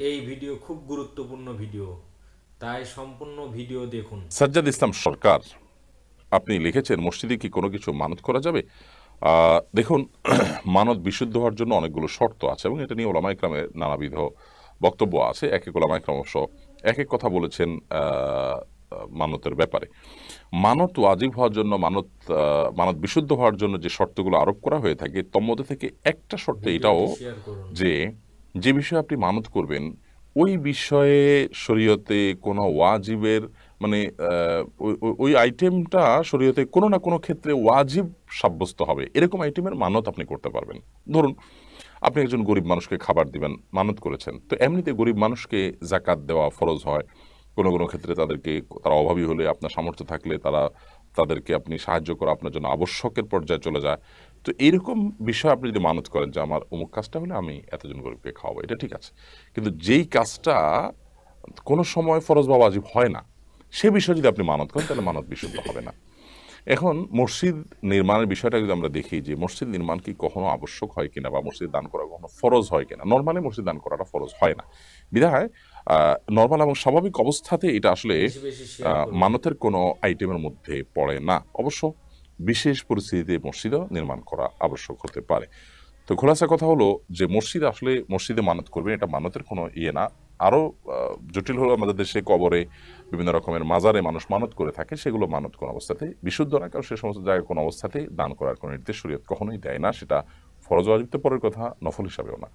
এই ভিডিও খুব গুরুত্বপূর্ণ ভিডিও, তাই সম্পূর্ণ ভিডিও দেখুন। সাজ্জাদ ইসলাম সরকার, আপনি লিখেছেন মসজিদে কি কোনো কিছু মানত করা যাবে? দেখুন, মানত বিশুদ্ধ হওয়ার জন্য অনেকগুলো শর্ত আছে এবং এটা নিয়ে ওলামা ইকরামের নানাবিধ বক্তব্য আছে। এক এক ওলামা ইকরাম অবশ্য এক এক কথা বলেছেন মানতের ব্যাপারে। মানত ওয়াজিব হওয়ার জন্য, মানত বিশুদ্ধ হওয়ার জন্য যে শর্তগুলো আরোপ করা হয়ে থাকে তোর মধ্যে থেকে একটা শর্ত এটাও ভিডিওটি শেয়ার করুন। যে, যে বিষয়ে আপনি মানত করবেন ওই বিষয়ে শরীয়তে কোনো ওয়াজিবের মানে ওই আইটেমটা শরীয়তে কোনো না কোনো ক্ষেত্রে ওয়াজিব সাব্যস্ত হবে, এরকম আইটেমের মানত আপনি করতে পারবেন। ধরুন, আপনি একজন গরিব মানুষকে খাবার দিবেন, মানত করেছেন, তো এমনিতে গরিব মানুষকে জাকাত দেওয়া ফরজ হয়। কোনো কোনো ক্ষেত্রে তাদেরকে, তারা অভাবী হলে আপনার সামর্থ্য থাকলে তাদেরকে আপনি সাহায্য করা আপনার জন্য আবশ্যকের পর্যায়ে চলে যায়। তো এইরকম বিষয় আপনি যদি মানত করেন যে আমার অমুক কাজটা হলে আমি এতজন গরিবকে খাওয়াবো, এটা ঠিক আছে। কিন্তু যেই কাজটা কোনো সময় ফরজ বা ওয়াজিব হয় না, সে বিষয়ে যদি আপনি মানত করেন তাহলে মানত বিশুদ্ধ হবে না। এখন মসজিদ নির্মাণের বিষয়টা যদি আমরা দেখি যে মসজিদ নির্মাণ কি কখনো আবশ্যক হয় কিনা বা মসজিদ দান করা কখনো ফরজ হয় কিনা, নর্মালি মসজিদ দান করাটা ফরজ হয় না। বিধায় নর্মাল এবং স্বাভাবিক অবস্থাতে এটা আসলে বেশি বেশি শেয়ার করুন। মানতের কোনো আইটেমের মধ্যে পড়ে না। অবশ্য বিশেষ পরিস্থিতিতে মসজিদও নির্মাণ করা আবশ্যক হতে পারে। তো খোলাসা কথা হলো যে মসজিদ আসলে মসজিদে মানত করবেন এটা মানতের কোনো ইয়ে না। আরো জটিল হলো আমাদের দেশে কবরে, বিভিন্ন রকমের মাজারে মানুষ মানত করে থাকে, সেগুলো মানত কোনো অবস্থাতে বিশুদ্ধ না, কারণ সে সমস্ত জায়গায় কোনো অবস্থাতেই দান করার কোনো নির্দেশ শরীয়ত কখনোই দেয় না। সেটা ফরজ ওয়াজিব তো পরের কথা, নফল হিসাবেও না।